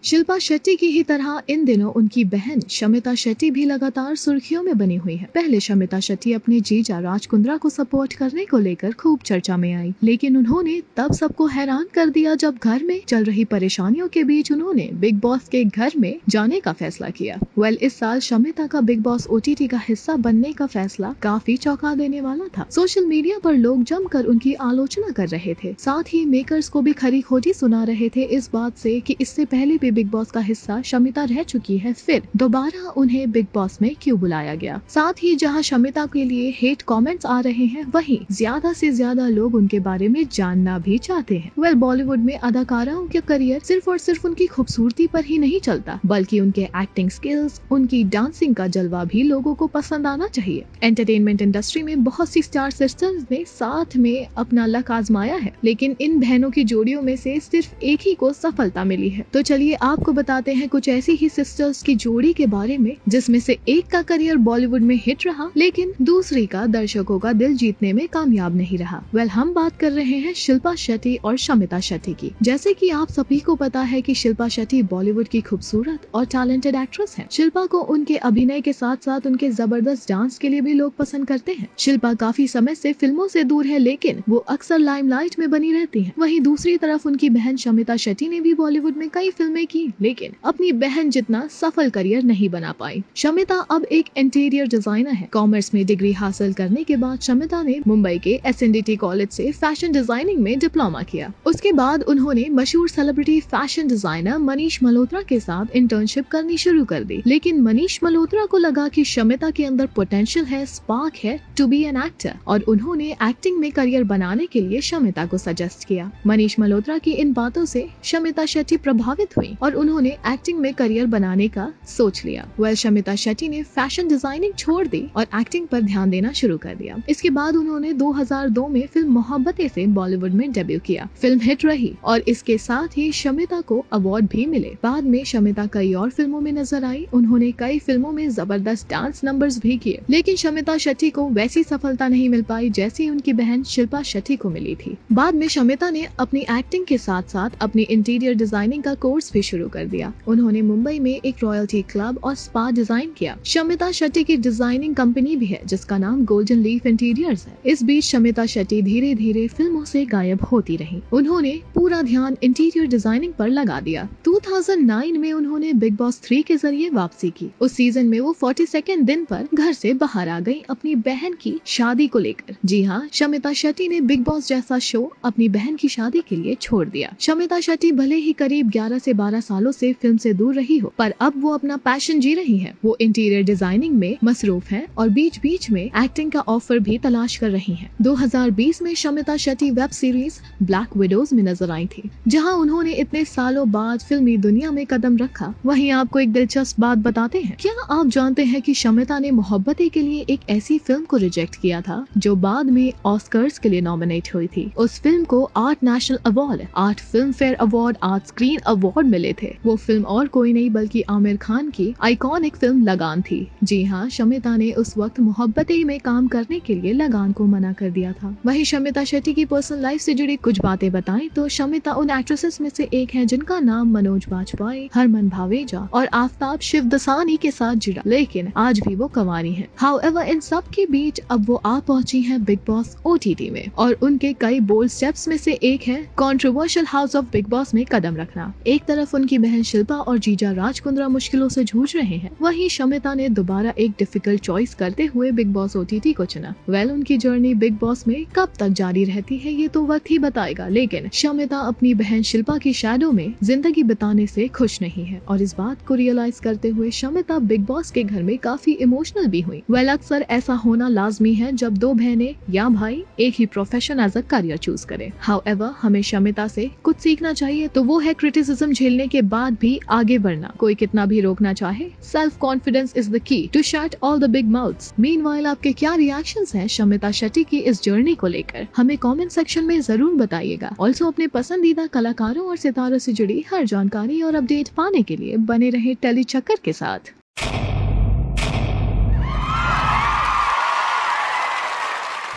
शिल्पा शेट्टी की ही तरह इन दिनों उनकी बहन शमिता शेट्टी भी लगातार सुर्खियों में बनी हुई है। पहले शमिता शेट्टी अपने जीजा राज कुंद्रा को सपोर्ट करने को लेकर खूब चर्चा में आई, लेकिन उन्होंने तब सबको हैरान कर दिया जब घर में चल रही परेशानियों के बीच उन्होंने बिग बॉस के घर में जाने का फैसला किया। इस साल शमिता का बिग बॉस OTT का हिस्सा बनने का फैसला काफी चौंका देने वाला था। सोशल मीडिया पर लोग जमकर उनकी आलोचना कर रहे थे, साथ ही मेकर्स को भी खरी खोटी सुना रहे थे इस बात से कि इससे पहले बिग बॉस का हिस्सा शमिता रह चुकी है, फिर दोबारा उन्हें बिग बॉस में क्यों बुलाया गया। साथ ही जहां शमिता के लिए हेट कमेंट्स आ रहे हैं, वहीं ज्यादा से ज्यादा लोग उनके बारे में जानना भी चाहते हैं। बॉलीवुड में अदाकाराओं के करियर सिर्फ और सिर्फ उनकी खूबसूरती पर ही नहीं चलता, बल्कि उनके एक्टिंग स्किल्स, उनकी डांसिंग का जलवा भी लोगों को पसंद आना चाहिए। एंटरटेनमेंट इंडस्ट्री में बहुत सी स्टार सिस्टर्स ने साथ में अपना लक आजमाया है, लेकिन इन बहनों की जोड़ियों में से सिर्फ एक ही को सफलता मिली है। तो चलिए आपको बताते हैं कुछ ऐसी ही सिस्टर्स की जोड़ी के बारे में जिसमें से एक का करियर बॉलीवुड में हिट रहा, लेकिन दूसरी का दर्शकों का दिल जीतने में कामयाब नहीं रहा। हम बात कर रहे हैं शिल्पा शेट्टी और शमिता शेट्टी की। जैसे कि आप सभी को पता है कि शिल्पा शेट्टी बॉलीवुड की खूबसूरत और टैलेंटेड एक्ट्रेस हैं। शिल्पा को उनके अभिनय के साथ साथ उनके जबरदस्त डांस के लिए भी लोग पसंद करते हैं। शिल्पा काफी समय से फिल्मों से दूर है, लेकिन वो अक्सर लाइमलाइट में बनी रहती हैं। वहीं दूसरी तरफ उनकी बहन शमिता शेट्टी ने भी बॉलीवुड में कई फिल्में की, लेकिन अपनी बहन जितना सफल करियर नहीं बना पाई। शमिता अब एक इंटीरियर डिजाइनर है। कॉमर्स में डिग्री हासिल करने के बाद शमिता ने मुंबई के SNDT कॉलेज से फैशन डिजाइनिंग में डिप्लोमा किया। उसके बाद उन्होंने मशहूर celebrity fashion designer Manish Malhotra के साथ इंटर्नशिप करनी शुरू कर दी, लेकिन मनीष मल्होत्रा को लगा कि शमिता के अंदर पोटेंशियल है, स्पार्क है टू बी एन एक्टर, और उन्होंने एक्टिंग में करियर बनाने के लिए शमिता को सजेस्ट किया। मनीष मल्होत्रा की इन बातों से शमिता शेट्टी प्रभावित हुई और उन्होंने एक्टिंग में करियर बनाने का सोच लिया। शमिता शेट्टी ने फैशन डिजाइनिंग छोड़ दी और एक्टिंग पर ध्यान देना शुरू कर दिया। इसके बाद उन्होंने 2002 में फिल्म मोहब्बतें से बॉलीवुड में डेब्यू किया। फिल्म हिट रही और इसके साथ ही शमिता को अवार्ड भी मिले। बाद में शमिता कई और फिल्मों में नजर आई। उन्होंने कई फिल्मों में जबरदस्त डांस नंबर्स भी किए, लेकिन शमिता शेट्टी को वैसी सफलता नहीं मिल पाई जैसी उनकी बहन शिल्पा शेट्टी को मिली थी। बाद में शमिता ने अपनी एक्टिंग के साथ साथ अपनी इंटीरियर डिजाइनिंग का कोर्स भी शुरू कर दिया। उन्होंने मुंबई में एक रॉयल्टी क्लब और स्पा डिजाइन किया। शमिता शेट्टी की डिजाइनिंग कंपनी भी है जिसका नाम गोल्डन लीफ इंटीरियर्स है। इस बीच शमिता शेट्टी धीरे धीरे फिल्मों से गायब होती रही। उन्होंने पूरा ध्यान इंटीरियर डिजाइनिंग पर लगा दिया। 2009 में उन्होंने बिग बॉस 3 के जरिए वापसी की। उस सीजन में वो 42वें दिन पर घर से बाहर आ गई अपनी बहन की शादी को लेकर। जी हाँ, शमिता शेट्टी ने बिग बॉस जैसा शो अपनी बहन की शादी के लिए छोड़ दिया। शमिता शेट्टी भले ही करीब 11 से 12 सालों से फिल्म से दूर रही हो, पर अब वो अपना पैशन जी रही हैं। वो इंटीरियर डिजाइनिंग में मसरूफ हैं और बीच बीच में एक्टिंग का ऑफर भी तलाश कर रही हैं। 2020 में Shamita Shetty web series black widows में नजर आई थी, जहां उन्होंने इतने सालों बाद फिल्मी दुनिया में कदम रखा। वहीं आपको एक दिलचस्प बात बताते हैं। क्या आप जानते हैं कि शमिता ने मोहब्बतें के लिए एक ऐसी फिल्म को रिजेक्ट किया था जो बाद में ऑस्कर्स के लिए नॉमिनेट हुई थी। उस फिल्म को 8 national award, 8 film fair award, 8 screen award मिले थे। वो फिल्म और कोई नहीं बल्कि आमिर खान की आइकॉनिक फिल्म लगान थी। जी हाँ, शमिता ने उस वक्त मोहब्बतें में काम करने के लिए लगान को मना कर दिया था। वहीं शमिता शेट्टी की पर्सनल लाइफ से जुड़ी कुछ बातें बताएं तो शमिता उन एक्ट्रेसेस में से एक है जिनका नाम मनोज बाजपेयी, हरमन भावेजा और आफ्ताब शिवदसानी के साथ जुड़ा, लेकिन आज भी वो कुंवारी हैं। हाउएवर इन सब के बीच अब वो आ पहुंची हैं बिग बॉस OTT में, और उनके कई बोल्ड स्टेप्स में से एक है controversial house of big boss में कदम रखना। एक तरफ उनकी बहन शिल्पा और जीजा राज कुंद्रा मुश्किलों से जूझ रहे हैं, वहीं शमिता ने दोबारा एक डिफिकल्ट चॉइस करते हुए बिग बॉस OTT को चुना। उनकी जर्नी बिग बॉस में कब तक जारी रहती है ये तो वक्त ही बताएगा, लेकिन शमिता अपनी बहन शिल्पा की शैडो में जिंदगी बिताने से खुश नहीं है, और इस बात को रियलाइज करते हुए शमिता बिग बॉस के घर में काफी इमोशनल भी हुई। अक्सर ऐसा होना लाजमी है जब दो बहनें या भाई एक ही profession as a career choose करें। हाउएवर हमें शमिता से कुछ सीखना चाहिए, तो वो है क्रिटिसिज्म झेलने के बाद भी आगे बढ़ना। कोई कितना भी रोकना चाहे, self confidence is the key to shut all the big mouths. Meanwhile आपके क्या रिएक्शंस हैं शमिता शेट्टी की इस जर्नी को लेकर, हमें कमेंट सेक्शन में जरूर बताइएगा। ऑल्सो अपने पसंदीदा कलाकारों और सितारों से जुड़ी हर जानकारी और अपडेट पाने के लिए बने रहे टेली चक्कर के साथ।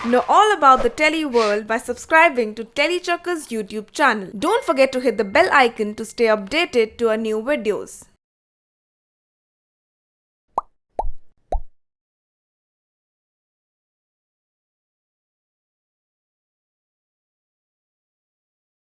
Know all about the Tele world by subscribing to Telechuckers YouTube channel. Don't forget to hit the bell icon to stay updated to our new videos.